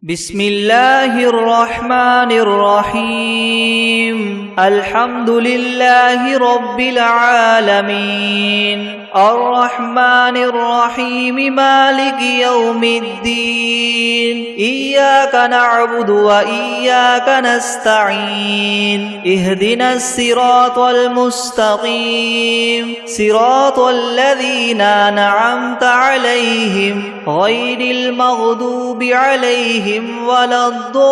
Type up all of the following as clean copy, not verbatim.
بسم الله الرحمن الرحيم الحمد لله رب العالمين الرحمن الرحيم مالك يوم الدين إياك نعبد وإياك نستعين اهدنا الصراط المستقيم صراط الذين أنعمت عليهم غير المغضوب عليهم ولا الضالين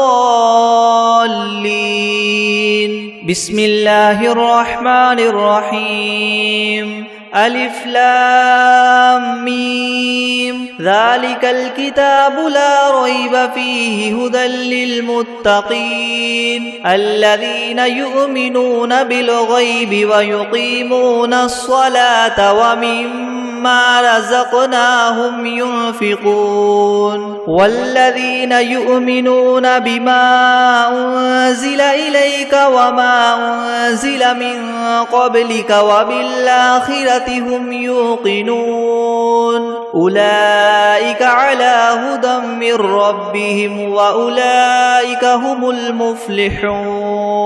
بسم الله الرحمن الرحيم ألف لام ميم ذلك الكتاب لا ريب فيه هدى للمتقين الذين يؤمنون بالغيب ويقيمون الصلاة ومما رزقناهم ينفقون والذين يؤمنون بما أنزل إليك وما أنزل من قبلك وبالآخرة هم يوقنون أولئك على هدى من ربهم وأولئك هم المفلحون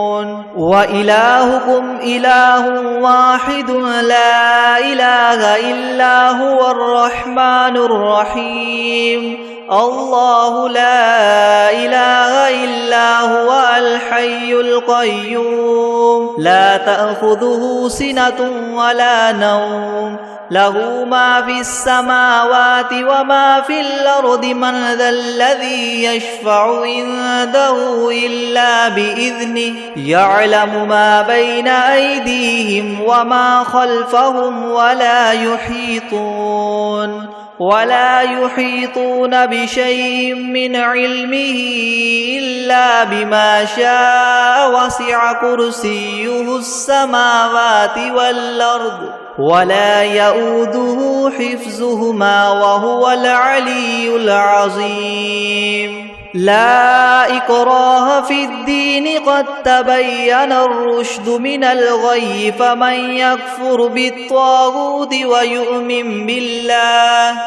وإلهكم إله واحد لا إله إلا هو الرحمن الرحيم الله لا إله إلا هو الحي القيوم لا تأخذه سنة ولا نوم له ما في السماوات وما في الأرض من ذا الذي يشفع عنده إلا بإذنه يعلم ما بين أيديهم وما خلفهم ولا يحيطون بشيء من علمه إلا بما شاء وسع كرسيه السماوات والأرض ولا يؤوده حفظهما وهو العلي العظيم لا إكراه في الدين قد تبين الرشد من الغي فمن يكفر بالطاغوت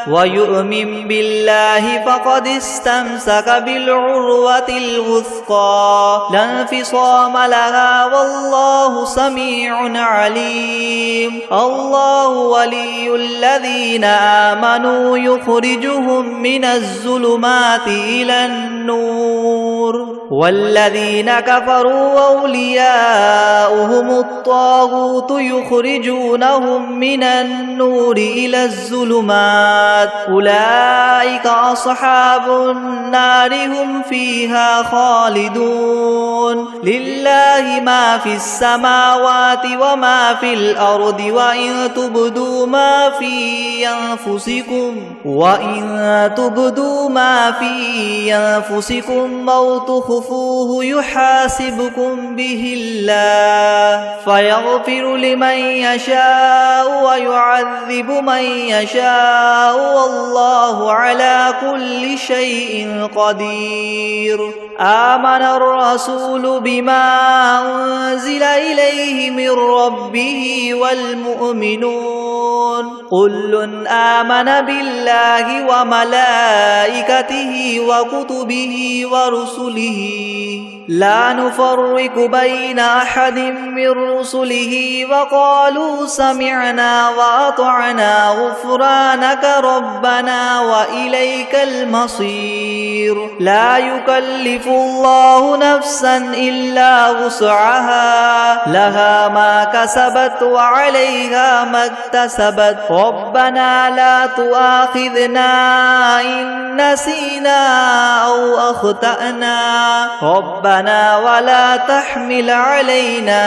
ويؤمن بالله فقد استمسك بالعروة الوثقى لا انفصام لها والله سميع عليم الله ولي الذين آمنوا يخرجهم من الظلمات إلى النور والذين كفروا أولياؤهم الطاغوت يخرجونهم من النور إلى الظلمات أولئك أصحاب النار هم فيها خالدون لله ما في السماوات وما في الأرض وإن تبدوا ما في أنفسكم أو تخفوه يحاسبكم به الله فيغفر لمن يشاء ويعذب من يشاء والله على كل شيء قدير آمن الرسول بما أنزل إليه من ربه والمؤمنون كل آمن بالله وملائكته وكتبه ورسله لا نفرق بين أحد من رسله وقالوا سمعنا وأطعنا غفرانك ربنا وإليك المصير لا يكلف الله نفسا إلا وسعها لها ما كسبت وعليها ما اكتسبت ربنا لا تؤاخذنا إن نسينا أو أخطأنا ربنا ولا تحمل علينا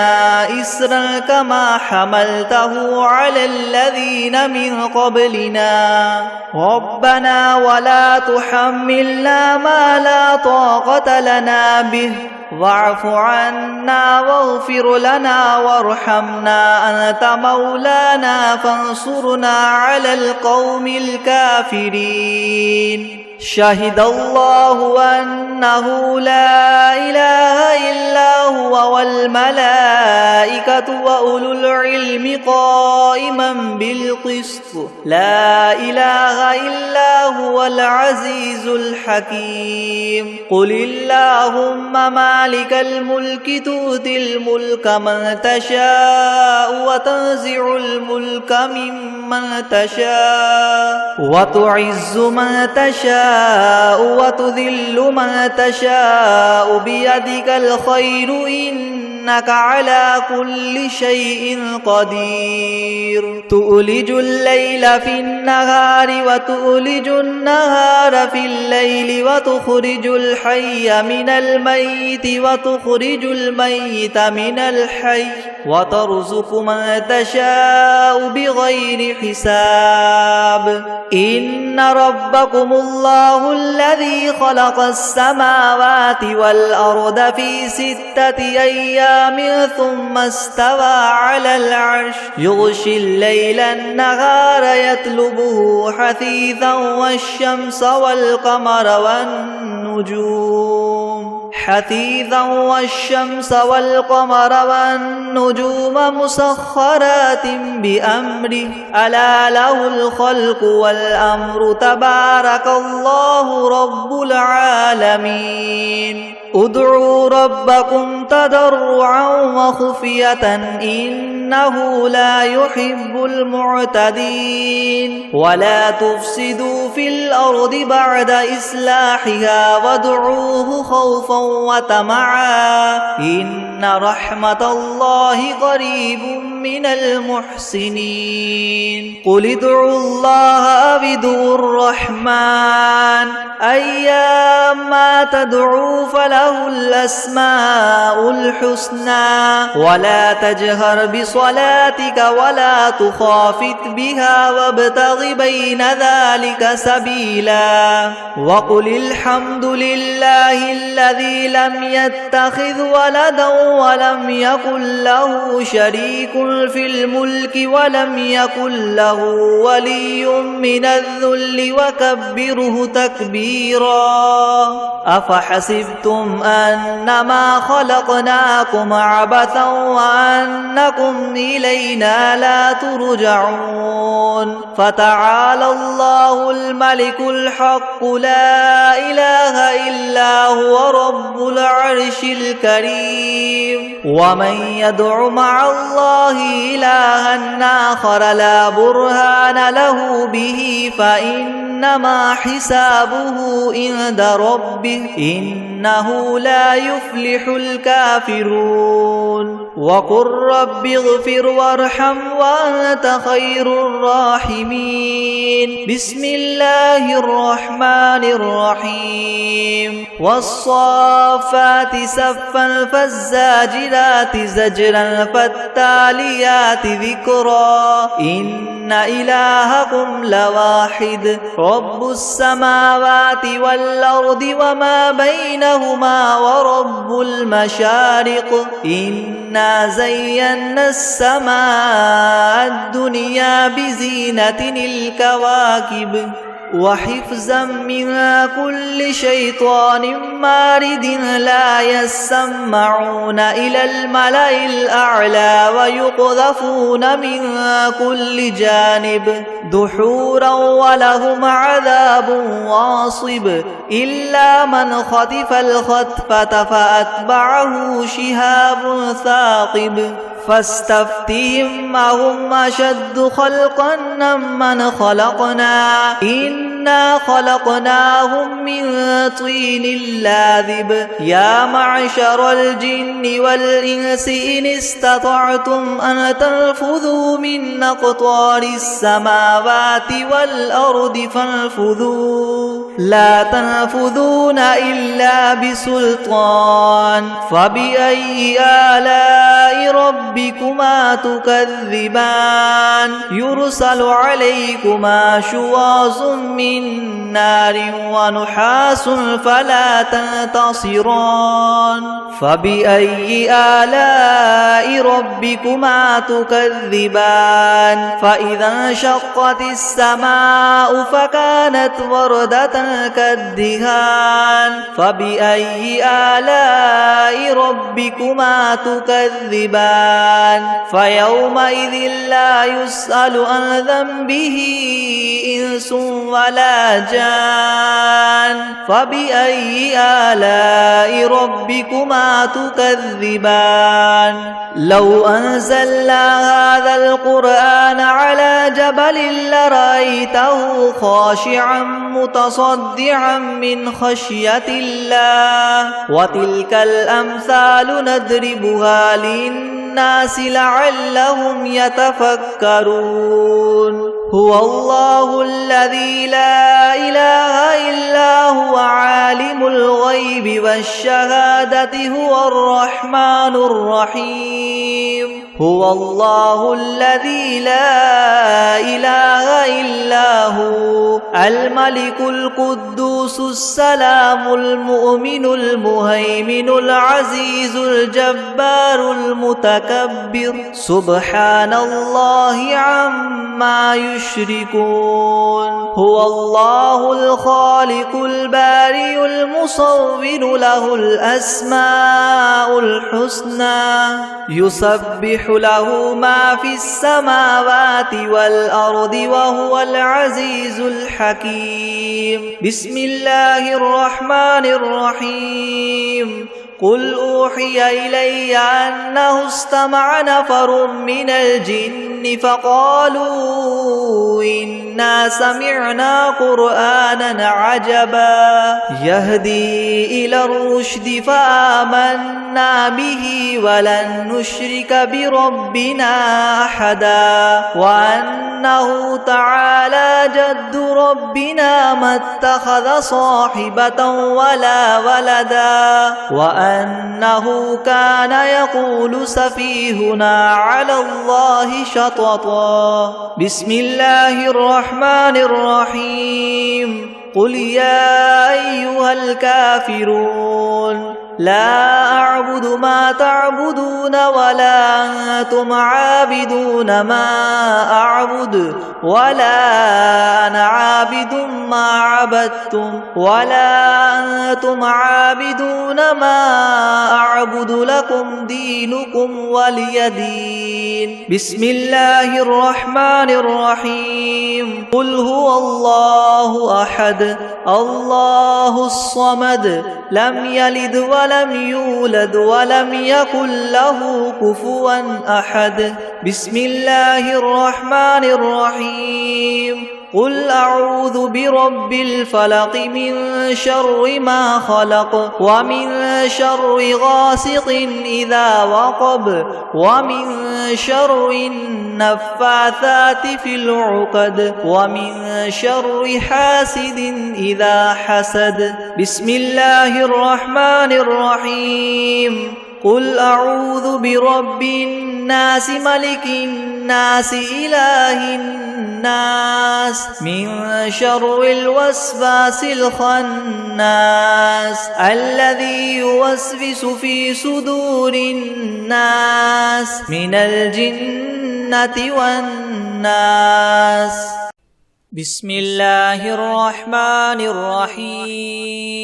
إسرا كما حملته على الذين من قبلنا ربنا ولا تحملنا ما لا طاقة لنا به واعف عنا واغفر لنا وارحمنا أنت مولانا فانصرنا على القوم الكافرين شهد الله أنه لا إله إلا هو هو والملائكة وأولو العلم قائما بالقسط لا إله إلا هو العزيز الحكيم قل اللهم مالك الملك تؤتي الملك من تشاء وتنزع الملك ممن تشاء وتعز من تشاء وتذل من تشاء بيدك الخير إنك على كل شيء قدير تؤلج الليل في النهار وتؤلج النهار في الليل وتخرج الحي من الميت وتخرج الميت من الحي وترزق من تشاء بغير حساب إن ربكم الله الذي خلق السماوات والأرض في 6 أيام ثم استوى على العرش يغشي الليل النهار يطلبه حثيثا والشمس والقمر والنجوم مسخرات بأمره ألا له الخلق والأمر تبارك الله رب العالمين ادعوا ربكم تضرعا وخفية إنه لا يحب المعتدين ولا تفسدوا في الأرض بعد إصلاحها وادعوه خوفا وطمعا إن رحمة الله قريب من المحسنين قل ادعوا الله أو ادعوا الرحمن أيما تدعوا فله الأسماء الحسنى ولا تجهر بصلاتك ولا تخافت بها وابتغ بين ذلك سبيلا وقل الحمد لله الذي لم يتخذ ولدا ولم يكن له شريك في الملك ولم يكن له ولي من الذل وكبره تكبيرا أفحسبتم أنما خلقناكم عبثا وأنكم إلينا لا ترجعون فتعالى الله الملك الحق لا إله إلا هو رب العرش الكريم ومن يدع مع الله إلها آخر لا برهان له به فإنما حسابه عند ربه إنه لا يفلح الكافرون وقل رب اغفر وارحم وأنت خير الراحمين بسم الله الرحمن الرحيم والصافات صفا فالزاجرات زجرا فالتاليات ذكرا إن إلهكم لواحد رب السماوات والأرض وما بينهما ورب المشارق إنا زينا السماء الدنيا بزينة الكواكب وحفظا من كل شيطان مارد لا يسمعون إلى الملأ الأعلى ويقذفون من كل جانب دحورا ولهم عذاب واصب إلا من خطف الخطفة فأتبعه شهاب ثاقب فاستفتهم أهم أشد خلقا ممن خلقنا إنا خلقناهم من طين لاذب يا معشر الجن والإنس إن استطعتم أن تنفذوا من أقطار السماوات والأرض فانفذوا لا تنفذون إلا بسلطان فبأي آلاء ربكما تكذبان يرسل عليكما شواظ من نار ونحاس فلا تنتصران فبأي آلاء ربكما تكذبان فإذا انشقت السماء فكانت وردة كالدهان فبأي آلاء ربكما تكذبان فيومئذ لا يسأل عن ذنبه إنس ولا جان فبأي آلاء ربكما تكذبان لو أنزلنا هذا القرآن على جبل لرأيته خاشعا متصدعا من خشية الله وتلك الأمثال نضربها للناس لعلهم يتفكرون هو الله الذي لا إله إلا هو عالم الغيب والشهادة هو الرحمن الرحيم هو الله الذي لا إله إلا هو الملك القدوس السلام المؤمن المهيمن العزيز الجبار المتكبر سبحان الله عما يشركون هو الله الخالق البارئ المصور له الأسماء الحسنى يسبح له ما في السماوات والأرض وهو العزيز الحكيم بسم الله الرحمن الرحيم قل أوحي إلي أنه استمع نفر من الجن فقالوا إنا سمعنا قرآنا عجبا يهدي إلى الرشد فآمنا به ولن نشرك بربنا أحدا وأنه تعالى جد ربنا ما اتخذ صاحبة ولا ولدا وأنه كان يقول سفيهنا على الله شططا بسم الله الرحمن الرحيم قل يا أيها الكافرون لا أعبد ما تعبدون ولا أنتم عابدون ما أعبد ولا أنا عابد ما عبدتم ولا أنتم عابدون ما أعبد لكم دينكم ولي دين بسم الله الرحمن الرحيم قل هو الله أحد الله الصمد لم يلد ولم يولد ولم يكن له كفوا أحد بسم الله الرحمن الرحيم قل أعوذ برب الفلق من شر ما خلق ومن شر غاسق إذا وقب ومن شر النفاثات في العقد ومن شر حاسد إذا حسد بسم الله الرحمن الرحيم قل أعوذ برب الناس ملك الناس إله الناس من شر الوسواس الخناس الذي يوسوس في صدور الناس من الجنة والناس بسم الله الرحمن الرحيم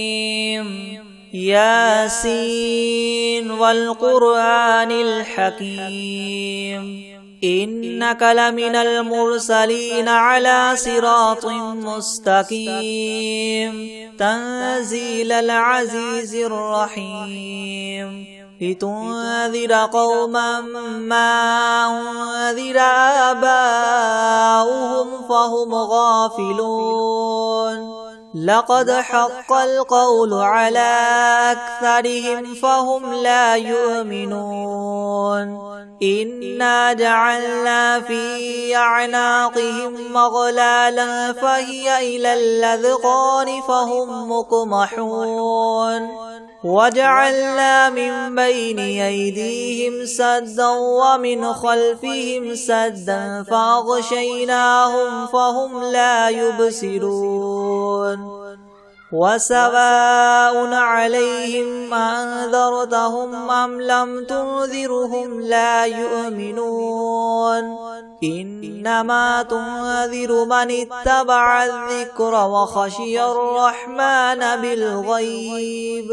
ياسين والقرآن الحكيم إنك لمن المرسلين على صراط مستقيم تنزيل العزيز الرحيم لتنذر قوما ما أنذر آباؤهم فهم غافلون لقد حق القول على أكثرهم فهم لا يؤمنون إنا جعلنا في أعناقهم مغلالا فهي إلى الأذقان فهم مقمحون وجعلنا من بين أيديهم سدا ومن خلفهم سدا فأغشيناهم فهم لا يبصرون وسواء عليهم أنذرتهم أم لم تنذرهم لا يؤمنون إنما تنذر من اتبع الذكر وخشي الرحمن بالغيب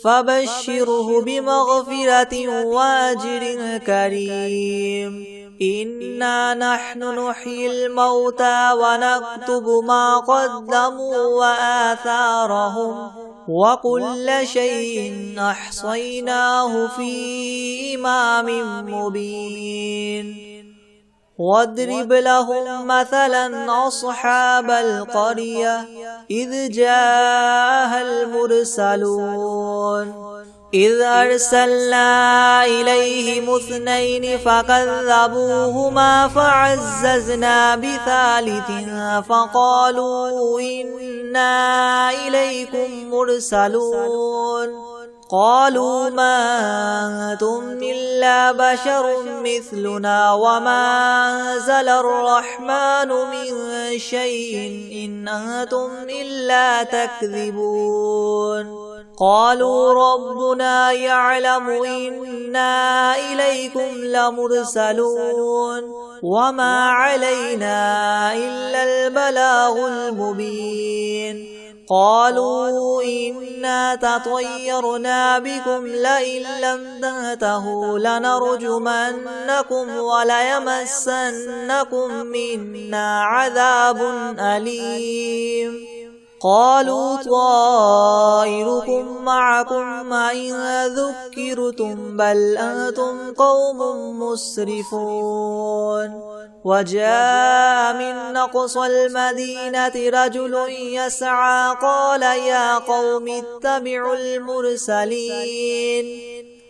فبشره بمغفرة وأجر كريم إنا نحن نحيي الموتى ونكتب ما قدموا وآثارهم وكل شيء أحصيناه في إمام مبين واضرب لهم مثلا أصحاب القرية إذ جاءها المرسلون إذ أرسلنا إليهم 2 فكذبوهما فعززنا ب3 فقالوا إنا إليكم مرسلون قالوا ما أنتم إلا بشر مثلنا وما أنزل الرحمن من شيء إن أنتم إلا تكذبون قالوا ربنا يعلم إنا إليكم لمرسلون وما علينا إلا البلاغ المبين قالوا إنا تطيرنا بكم لئن لم تنتهوا لنرجمنكم وليمسنكم منا عذاب أليم قالوا طائركم معكم إن ذكرتم بل أنتم قوم مسرفون وجاء من أقصى المدينة رجل يسعى قال يا قوم اتبعوا المرسلين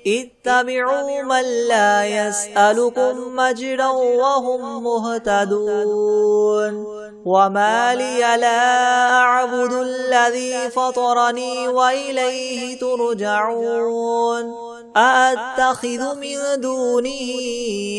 اتبعوا من لا يسألكم مجرا وهم مهتدون وما لي لا أعبد الذي فطرني وإليه ترجعون أأتخذ من دونه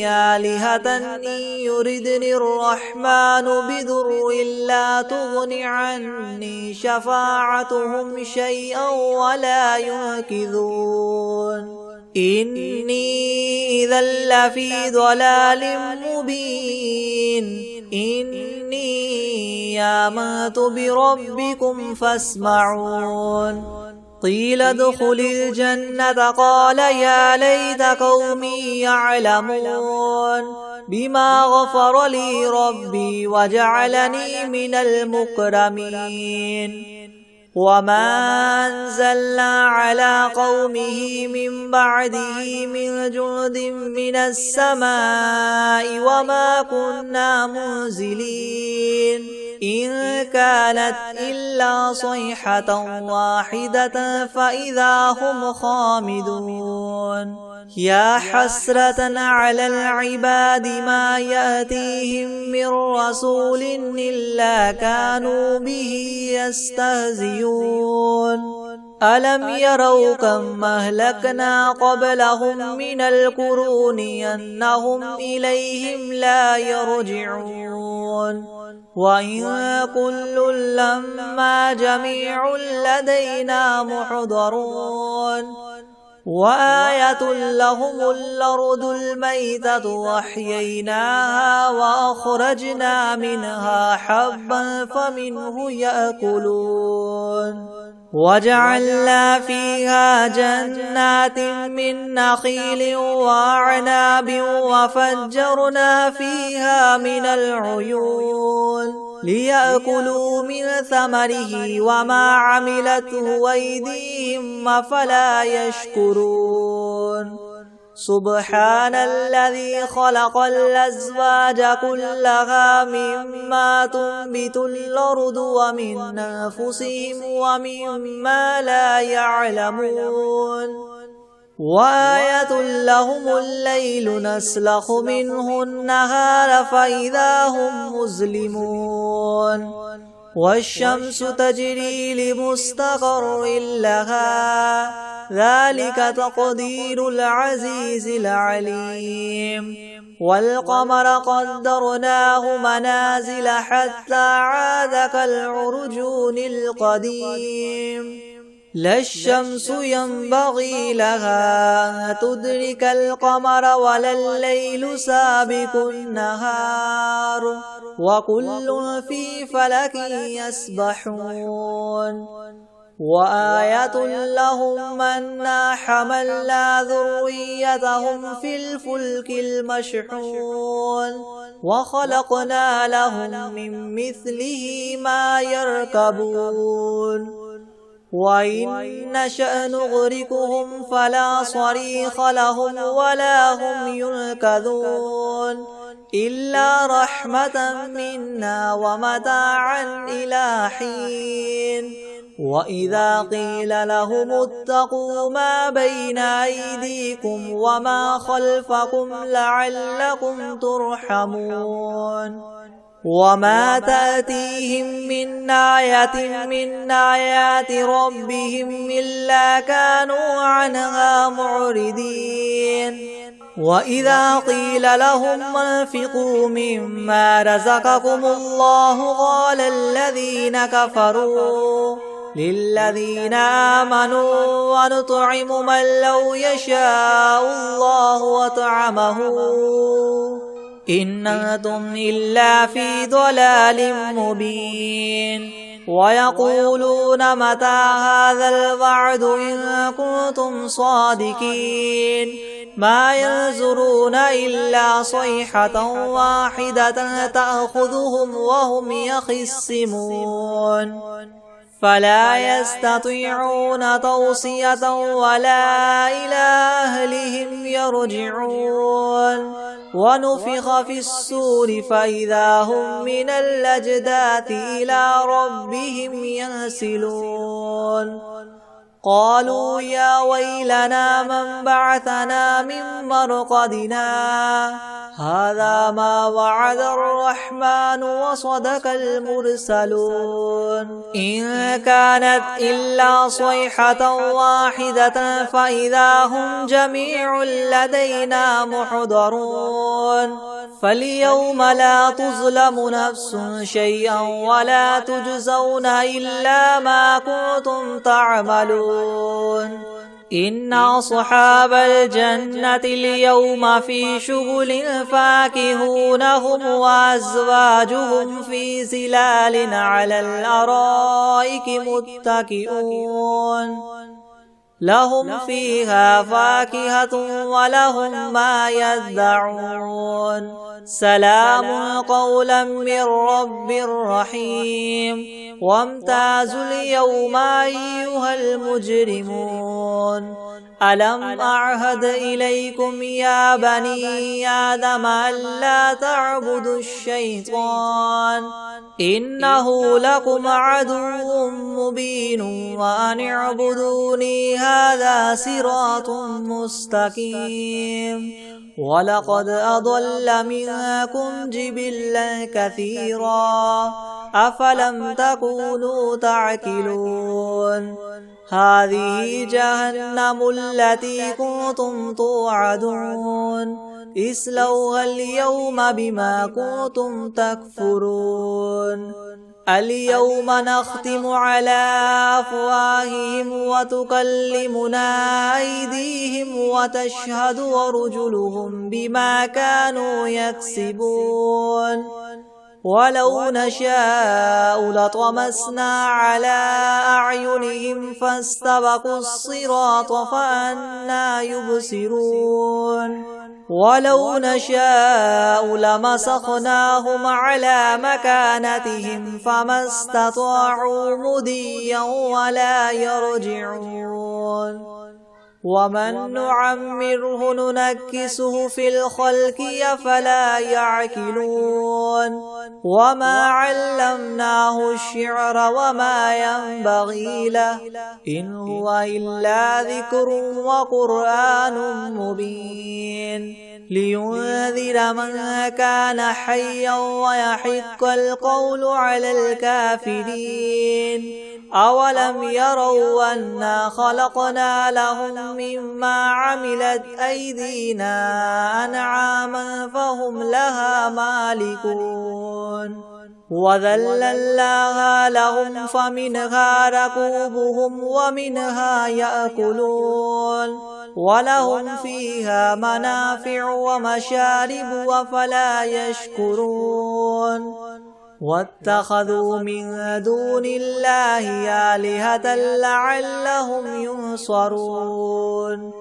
آلهة إن يردني الرحمن بضر لا تغن عني شفاعتهم شيئا ولا ينقذون إني إذا لفي ضلال مبين إني آمنت بربكم فاسمعون قيل ادخل الجنة قال يا ليت قومي يعلمون بما غفر لي ربي وجعلني من المكرمين وما أنزلنا على قومه من بعده من جند من السماء وما كنا منزلين إن كانت إلا صيحة واحدة فإذا هم خامدون يا حسرة على العباد ما يأتيهم من رسول إلا كانوا به يستهزئون ألم يروا كم أهلكنا قبلهم من القرون أنهم إليهم لا يرجعون وإن كل لما جميع لدينا محضرون وآية لهم الأرض الميتة وأحييناها وأخرجنا منها حبا فمنه يأكلون وجعلنا فيها جنات من نخيل وأعناب وفجرنا فيها من العيون ليأكلوا من ثمره وما عملته أيديهم أفلا يشكرون سبحان الذي خلق الأزواج كلها مما تنبت الأرض ومن أنفسهم ومما لا يعلمون وآية لهم الليل نسلخ منه النهار فإذا هم مظلمون والشمس تجري لمستقر لها ذلك تقدير العزيز العليم والقمر قدرناه منازل حتى عاد كالعرجون القديم لا الشمس ينبغي لها أن تدرك القمر ولا الليل سابق النهار وكل في فلك يسبحون وآية لهم أنا حملنا ذريتهم في الفلك المشحون وخلقنا لهم من مثله ما يركبون وإن نشأ نغرقهم فلا صريخ لهم ولا هم ينقذون إلا رحمة منا ومتاعا إلى حين وإذا قيل لهم اتقوا ما بين أيديكم وما خلفكم لعلكم ترحمون وما تأتيهم من آية من آيات ربهم إلا كانوا عنها معرضين وإذا قيل لهم انفقوا مما رزقكم الله قال الذين كفروا للذين آمنوا ونطعم من لو يشاء الله وطعمه إن أنتم إلا في ضلال مبين ويقولون متى هذا الوعد إن كنتم صادقين ما ينظرون إلا صيحة واحدة تأخذهم وهم يخصمون فلا يستطيعون توصية ولا إلى أهلهم يرجعون ونفخ في الصور فإذا هم من الأجداث إلى ربهم ينسلون قالوا يا ويلنا من بعثنا من مرقدنا هذا ما وعد الرحمن وصدق المرسلون إن كانت إلا صيحة واحدة فإذا هم جميع لدينا محضرون فاليوم لا تظلم نفس شيئا ولا تجزون إلا ما كنتم تعملون إن أصحاب الجنة اليوم في شغل فاكهون هم وأزواجهم في ظلال على الأرائك متكئون لهم فيها فاكهة ولهم ما يدعون سلام قولا من رب رحيم وامتازوا اليوم أيها المجرمون ألم أعهد إليكم يا بني آدم ألا تعبدوا الشيطان إنه لكم عدو مبين وأن اعبدوني هذا صراط مستقيم ولقد أضل منكم جبلا كثيرا أفلم تكونوا تعقلون هذه جهنم التي كنتم توعدون اصلوها اليوم بما كنتم تكفرون اليوم نختم على أفواههم وتكلمنا أيديهم وتشهد أرجلهم بما كانوا يكسبون ولو نشاء لطمسنا على أعينهم فاستبقوا الصراط فأنى يبصرون ولو نشاء لمسخناهم على مكانتهم فما استطاعوا مضيا ولا يرجعون ومن نعمره ننكسه في الخلق أفلا يعقلون وما علمناه الشعر وما ينبغي له إن هو إلا ذكر وقرآن مبين لينذر من كان حيا ويحق القول على الكافرين أولم يروا أنا خلقنا لهم مما عملت أيدينا أنعاما فهم لها مالكون وذللناها لهم فمنها ركوبهم ومنها يأكلون ولهم فيها منافع ومشارب أفلا يشكرون واتخذوا من دون الله آلهة لعلهم ينصرون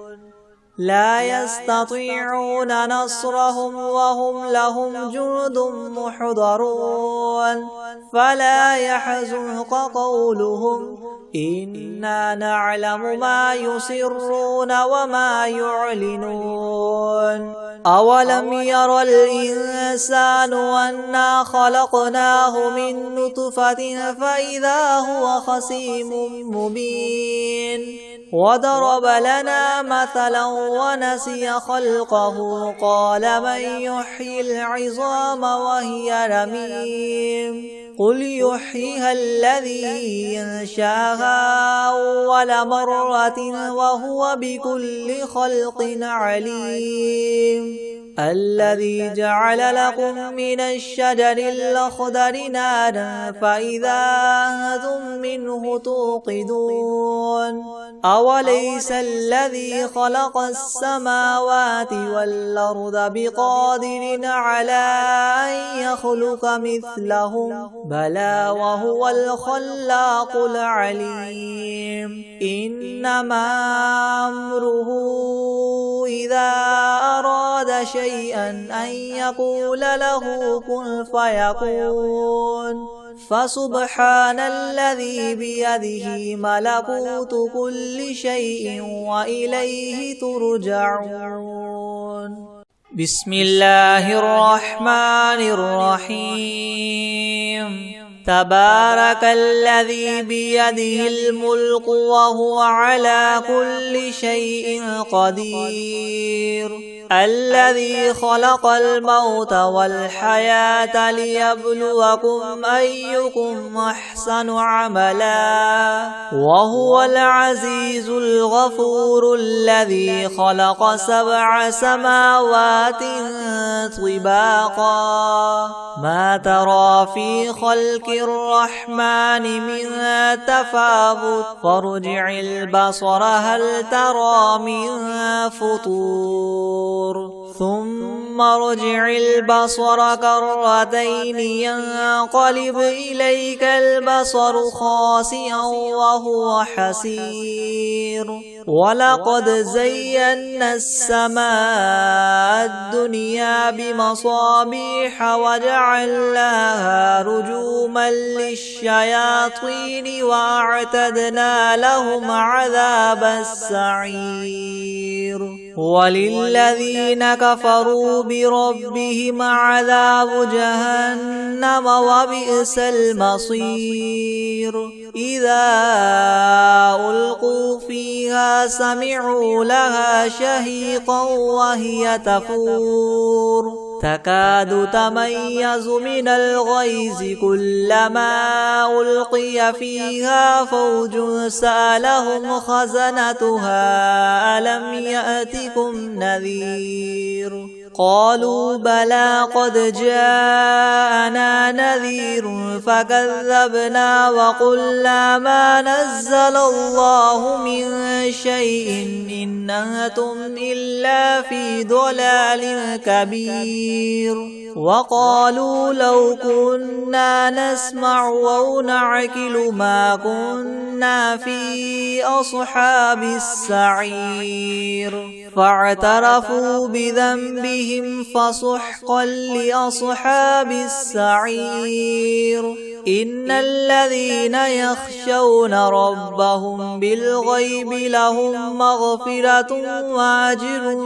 لا يستطيعون نصرهم وهم لهم جند محضرون فلا يحزنك قولهم إنا نعلم ما يسرون وما يعلنون أولم ير الإنسان أنا خلقناه من نطفة فإذا هو خصيم مبين وضرب لنا مثلا ونسي خلقه قال من يحيي العظام وهي رميم قل يحييها الذي ينشاها أول مرة وهو بكل خلق عليم الذي جعل لكم من الشجر الأخضر نارا فإذا أنتم منه توقدون أوليس الذي خلق السماوات والأرض بقادر على أن يخلق مثلهم بلى وهو الخلاق العليم إنما أمره إذا أراد شيئا أن يقول له كن فيكون فسبحان الذي بيده ملكوت كل شيء وإليه ترجعون بسم الله الرحمن الرحيم تبارك الذي بيده الملك وهو على كل شيء قدير الذي خلق الموت والحياة ليبلوكم أيكم أحسن عملا وهو العزيز الغفور الذي خلق 7 سماوات طباقا ما ترى في خلق الرحمن من تفاوت فارجع البصر هل ترى من فطور ثم ارجع البصر كرتين ينقلب إليك البصر خاسئا وهو حسير ولقد زينا السماء الدنيا بمصابيح وجعلناها رجوما للشياطين وأعتدنا لهم عذاب السعير وللذين كفروا بربهم عذاب جهنم وبئس المصير إذا ألقوا فيها سمعوا لها شهيقا وهي تفور تكاد تميز من الغيظ كلما ألقي فيها فوج سألهم خزنتها ألم يأتكم نذير قالوا بلى قد جاءنا نذير فكذبنا وقلنا ما نزل الله من شيء إن أنتم إلا في ضلال كبير وقالوا لو كنا نسمع أو نعقل ما كنا في أصحاب السعير فاعترفوا بذنبهم فسحقا لأصحاب السعير إن الذين يخشون ربهم بالغيب لهم مغفرة وأجر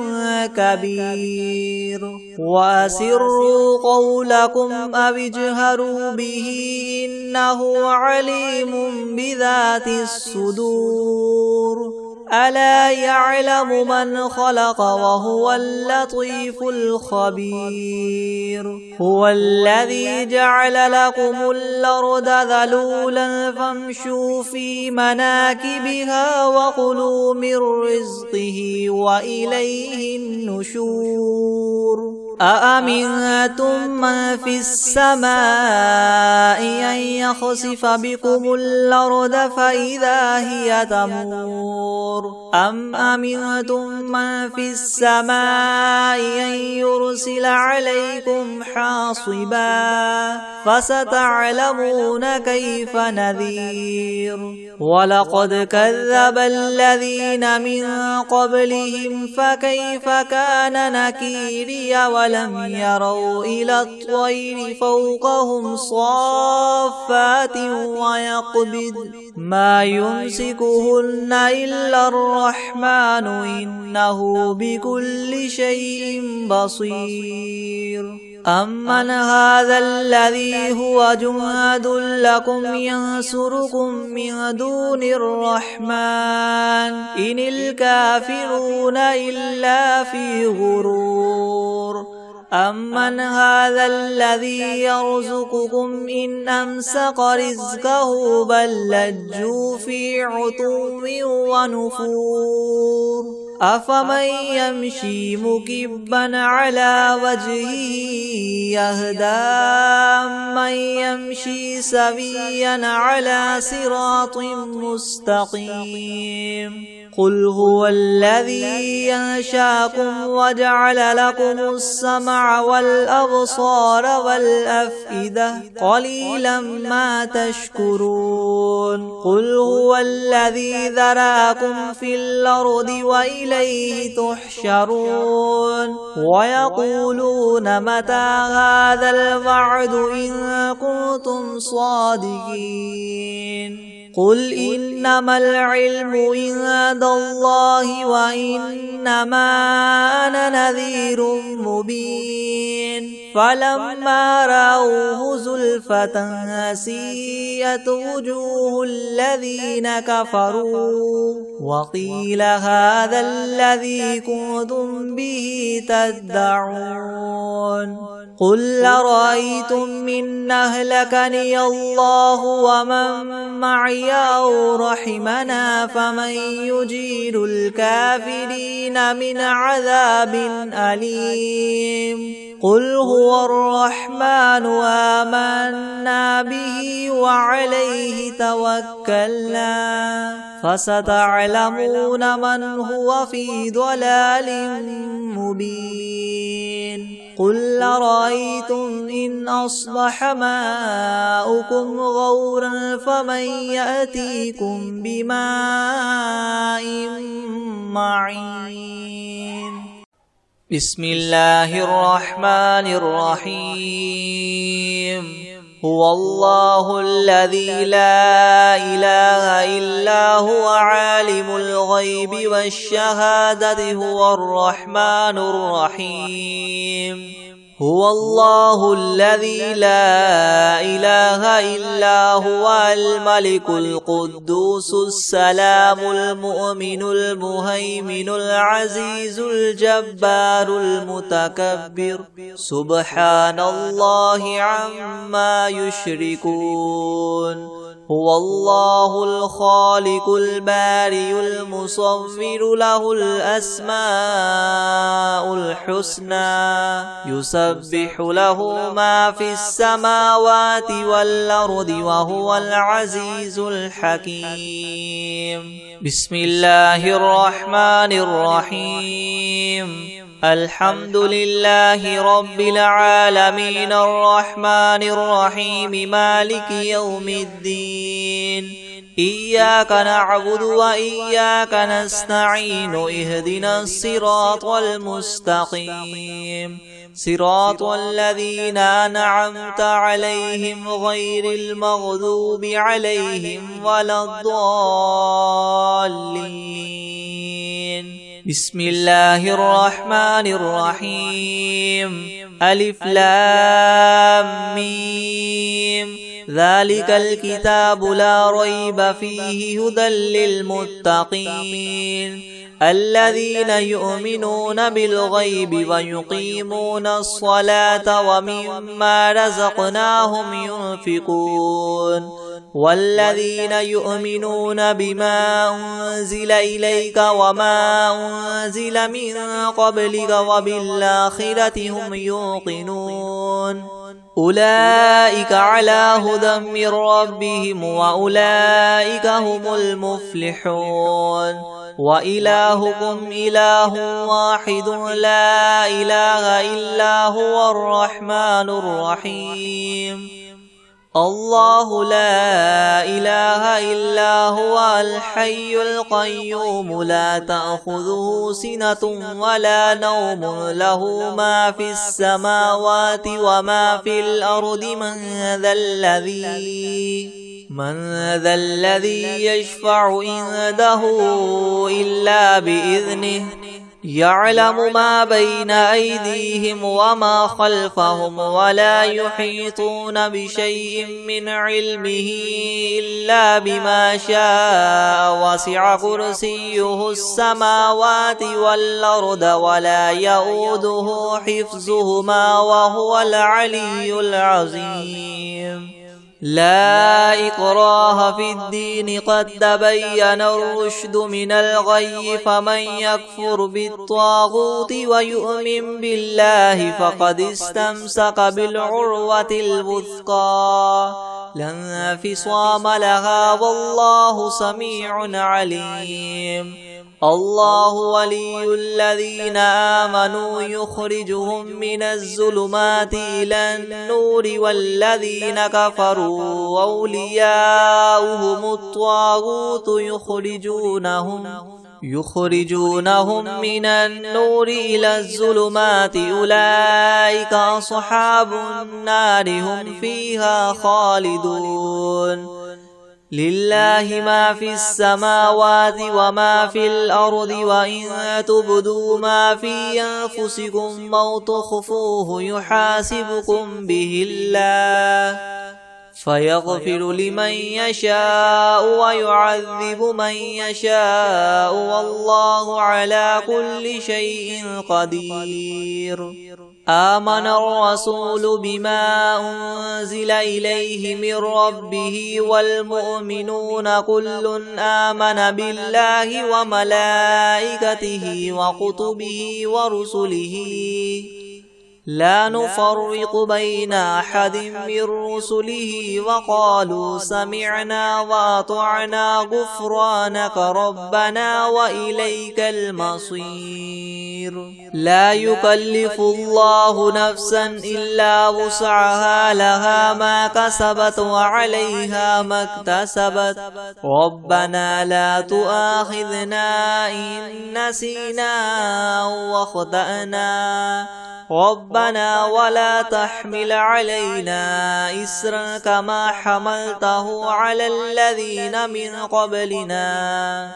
كبير وأسروا قولكم أو اجهروا به إنه عليم بذات الصدور ألا يعلم من خلق وهو اللطيف الخبير هو الذي جعل لكم الأرض ذلولا فامشوا في مناكبها وكلوا من رزقه وإليه النشور أأمنتم من في السماء أن يخسف بكم الأرض فإذا هي تمور أم أمنتم من في السماء أن يرسل عليكم حاصبا فستعلمون كيف نذير ولقد كذب الذين من قبلهم فكيف كان نكيري ولم يروا إلى الطير فوقهم صافات ويقبض ما يمسكهن إلا الرحمن إنه بكل شيء بصير أمن هذا الذي هو جند لكم ينصركم من دون الرحمن إن الكافرون إلا في غرور أمن هذا الذي يرزقكم إن أمسك رزقه بل لجوا في عتو ونفور أفمن يمشي مكبا على وجهه يهدى من يمشي سويا على صراط مستقيم قل هو الذي ينشاكم وجعل لكم السمع والأبصار والأفئدة قليلا ما تشكرون قل هو الذي ذراكم في الأرض وإليه تحشرون ويقولون متى هذا الوعد إن كنتم صادقين قل إنما العلم عند الله وإنما أنا نذير مبين فلما رأوه زلفة سيئت وجوه الذين كفروا وقيل هذا الذي كنتم به تدعون قل أرأيتم إن أهلكني الله ومن معي أو رحمنا فمن يجير الكافرين من عذاب أليم قل هو الرحمن آمنا به وعليه توكلنا فستعلمون من هو في ضلال مبين قل أرأيتم إن أصبح ماؤكم غورا فمن يأتيكم بماء معين بسم الله الرحمن الرحيم هو الله الذي لا إله إلا هو عالم الغيب والشهادة هو الرحمن الرحيم هو الله الذي لا إله إلا هو الملك القدوس السلام المؤمن المهيمن العزيز الجبار المتكبر سبحان الله عما يشركون هو الله الخالق البارئ المصور له الأسماء الحسنى يسبح له ما في السماوات والأرض وهو العزيز الحكيم بسم الله الرحمن الرحيم الحمد لله رب العالمين الرحمن الرحيم مالك يوم الدين إياك نعبد وإياك نستعين اهدنا الصراط المستقيم صراط الذين أنعمت عليهم غير المغضوب عليهم ولا الضالين بسم الله الرحمن الرحيم ألف لام ميم ذلك الكتاب لا ريب فيه هدى للمتقين الذين يؤمنون بالغيب ويقيمون الصلاة ومما رزقناهم ينفقون والذين يؤمنون بما أنزل إليك وما أنزل من قبلك وبالآخرة هم يوقنون أولئك على هدى من ربهم وأولئك هم المفلحون وإلهكم إله واحد لا إله إلا هو الرحمن الرحيم الله لا إله إلا هو الحي القيوم لا تأخذه سنة ولا نوم له ما في السماوات وما في الأرض من ذا الذي يشفع عنده إلا بإذنه يعلم ما بين أيديهم وما خلفهم ولا يحيطون بشيء من علمه إلا بما شاء وسع كرسيه السماوات والأرض ولا يؤوده حفظهما وهو العلي العظيم لا إكراه في الدين قد تبين الرشد من الغي فمن يكفر بالطاغوت ويؤمن بالله فقد استمسك بالعروة الوثقى لا انفصام لها والله سميع عليم الله ولي الذين آمنوا يخرجهم من الظلمات إلى النور والذين كفروا أولياؤهم الطاغوت يخرجونهم من النور إلى الظلمات أولئك أصحاب النار هم فيها خالدون لله ما في السماوات وما في الأرض وإن تبدوا ما في أنفسكم أو تخفوه يحاسبكم به الله فيغفر لمن يشاء ويعذب من يشاء والله على كل شيء قدير آمن الرسول بما أنزل إليه من ربه والمؤمنون كل آمن بالله وملائكته وكتبه ورسله لا نفرق بين أحد من رسله وقالوا سمعنا وأطعنا غفرانك ربنا وإليك المصير لا يكلف الله نفسا إلا وسعها لها ما كسبت وعليها ما اكتسبت ربنا لا تؤاخذنا إن نسينا أو أخطأنا ربنا ولا تحمل علينا إسرا كما حملته على الذين من قبلنا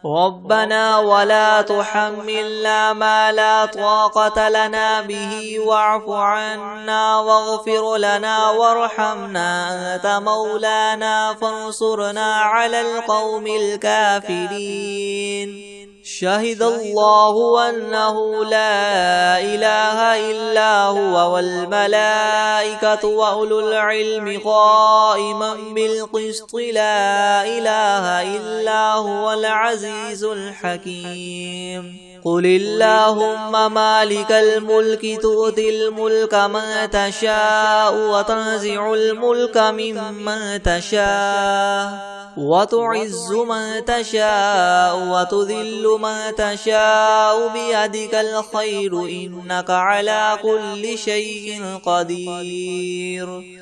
ربنا ولا تحملنا ما لا طاقة لنا به واعف عنا واغفر لنا وارحمنا أنت مولانا فانصرنا على القوم الكافرين شهد الله أنه لا إله إلا هو والملائكة وأولو العلم قائما بالقسط لا إله إلا هو العزيز الحكيم قل اللهم مالك الملك تؤتي الملك من تشاء وتنزع الملك ممن تشاء وتعز من تشاء وتذل من تشاء بيدك الخير إنك على كل شيء قدير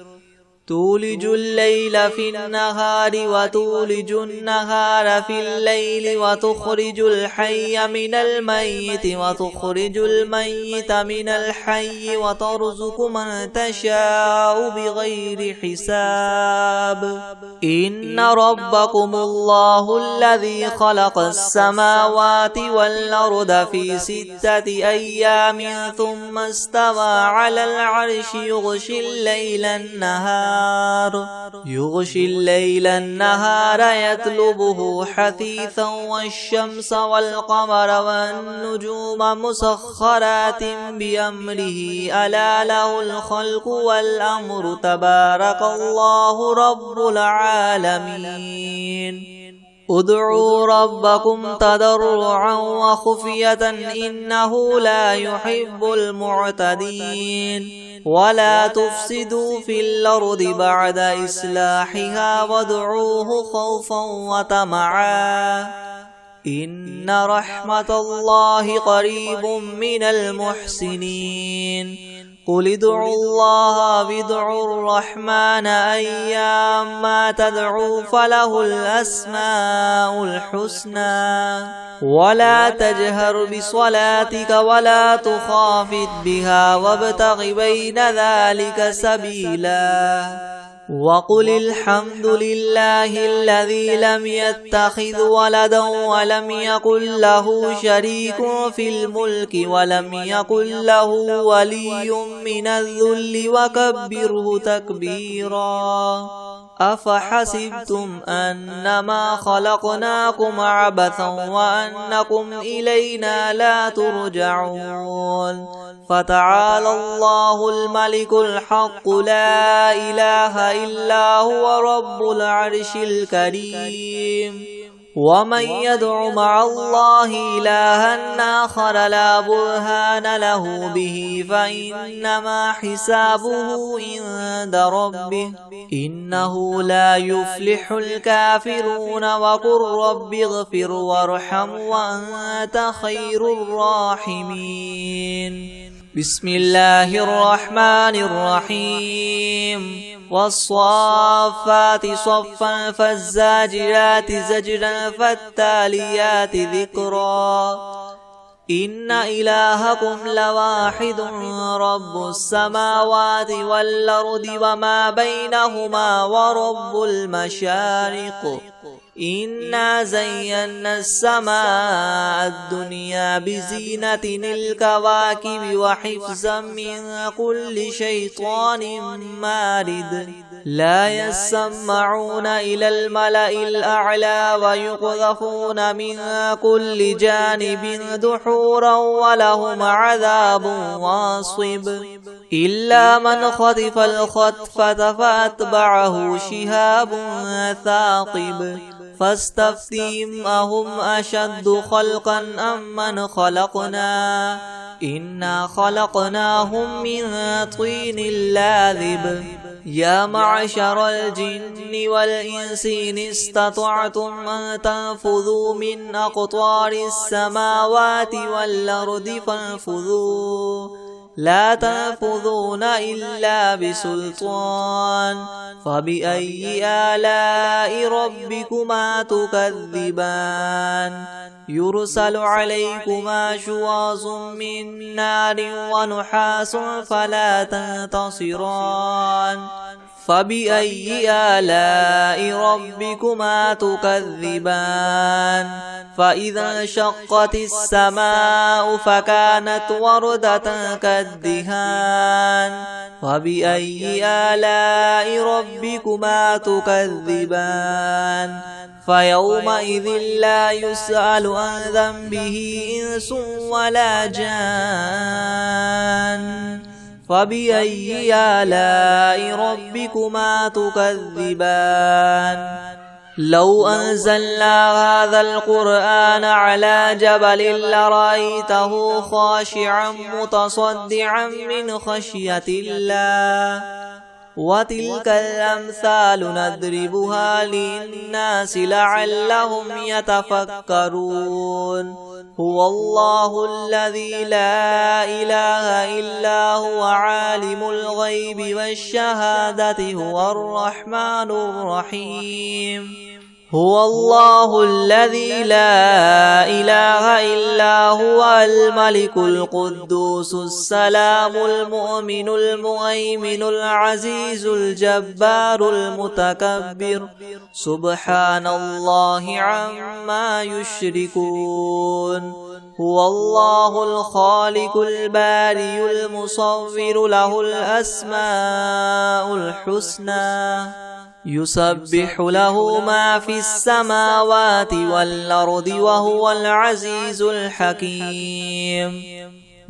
تولج الليل في النهار وتولج النهار في الليل وتخرج الحي من الميت وتخرج الميت من الحي وترزق من تشاء بغير حساب إن ربكم الله الذي خلق السماوات والأرض في 6 أيام ثم استوى على العرش يغشي الليل النهار النهار يغشي الليل النهار يطلبه حثيثا والشمس والقمر والنجوم مسخرات بأمره ألا له الخلق والأمر تبارك الله رب العالمين ادعوا ربكم تضرعا وخفية إنه لا يحب المعتدين ولا تفسدوا في الأرض بعد إصلاحها وادعوه خوفا وطمعا إن رحمة الله قريب من المحسنين قل ادعوا الله وادعوا الرحمن أيما تدعوا فله الأسماء الحسنى ولا تجهر بصلاتك ولا تخافت بها وابتغ بين ذلك سبيلا وقل الحمد لله الذي لم يتخذ ولدا ولم يكن له شريك في الملك ولم يكن له ولي من الذل وكبره تكبيرا أفحسبتم أنما خلقناكم عبثا وأنكم إلينا لا ترجعون فتعالى الله الملك الحق لا إله إلا هو رب العرش الكريم ومن يدع مع الله إلها آخر لا برهان له به فإنما حسابه عند ربه إنه لا يفلح الكافرون وقل رب اغفر وارحم وأنت خير الراحمين بسم الله الرحمن الرحيم والصافات صفا فالزاجرات زجرا فالتاليات ذكرا إن إلهكم لواحد رب السماوات والأرض وما بينهما ورب المشارق إنا زينا السماء الدنيا بزينة الكواكب وحفظا من كل شيطان مارد لا يسمعون إلى الملأ الأعلى ويقذفون من كل جانب دحورا ولهم عذاب واصب إلا من خطف الخطفة فأتبعه شهاب ثاقب فاستفتهم أهم أشد خلقا أم من خلقنا إنا خلقناهم من طين لاذب يا معشر الجن والإنس إن استطعتم أن تنفذوا من أقطار السماوات والأرض فانفذوا لا تنفذون إلا بسلطان فبأي آلاء ربكما تكذبان يرسل عليكما شواظ من نار ونحاس فلا تنتصران فبأي آلاء ربكما تكذبان فإذا انشقت السماء فكانت وردة كالدهان فبأي آلاء ربكما تكذبان فيومئذ لا يسأل عن ذنبه إنس ولا جان فبأي آلاء ربكما تكذبان لو أنزلنا هذا القرآن على جبل لرأيته خاشعا متصدعا من خشية الله وتلك الأمثال نضربها للناس لعلهم يتفكرون هو الله الذي لا إله إلا هو عالم الغيب والشهادة هو الرحمن الرحيم هو الله الذي لا إله إلا هو الملك القدوس السلام المؤمن المهيمن العزيز الجبار المتكبر سبحان الله عما يشركون هو الله الخالق البارئ المصور له الأسماء الحسنى يسبح له ما في السماوات والأرض وهو العزيز الحكيم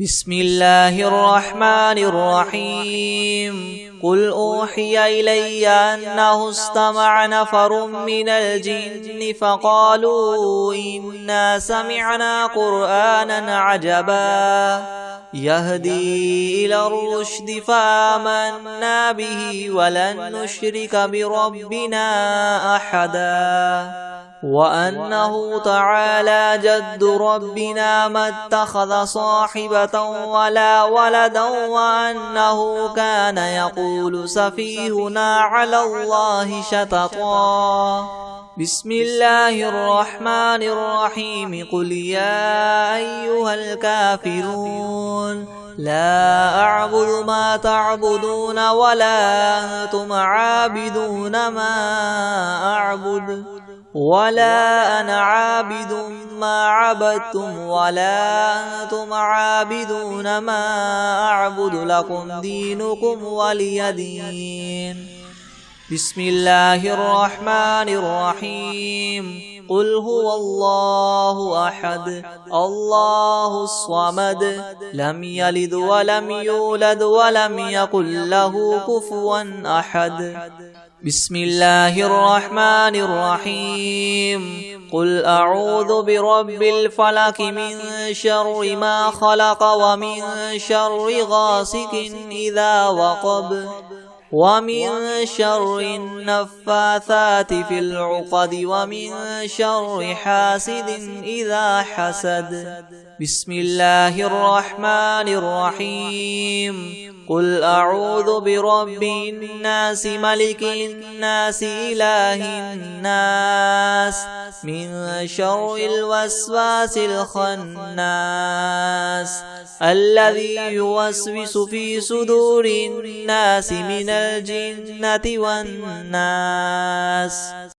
بسم الله الرحمن الرحيم قل أوحي إلي أنه استمع نفر من الجن فقالوا إنا سمعنا قرآنا عجبا يهدي إلى الرشد فآمنا به ولن نشرك بربنا أحدا وأنه تعالى جد ربنا ما اتخذ صاحبة ولا ولدا وأنه كان يقول سفيهنا على الله شططا بسم الله الرحمن الرحيم قل يا أيها الكافرون لا أعبد ما تعبدون ولا أنتم عابدون ما أعبد ولا أنا عابد ما عبدتم ولا أنتم عابدون ما أعبد لكم دينكم ولي دين بسم الله الرحمن الرحيم قل هو الله أحد الله الصمد لم يلد ولم يولد ولم يكن له كفوا أحد بسم الله الرحمن الرحيم قل أعوذ برب الفلك من شر ما خلق ومن شر غاسق إذا وقب ومن شر النفاثات في العقد ومن شر حاسد إذا حسد بسم الله الرحمن الرحيم قل أعوذ برب الناس ملك الناس إله الناس من شر الوسواس الخناس الذي يوسوس في صدور الناس من الجنة والناس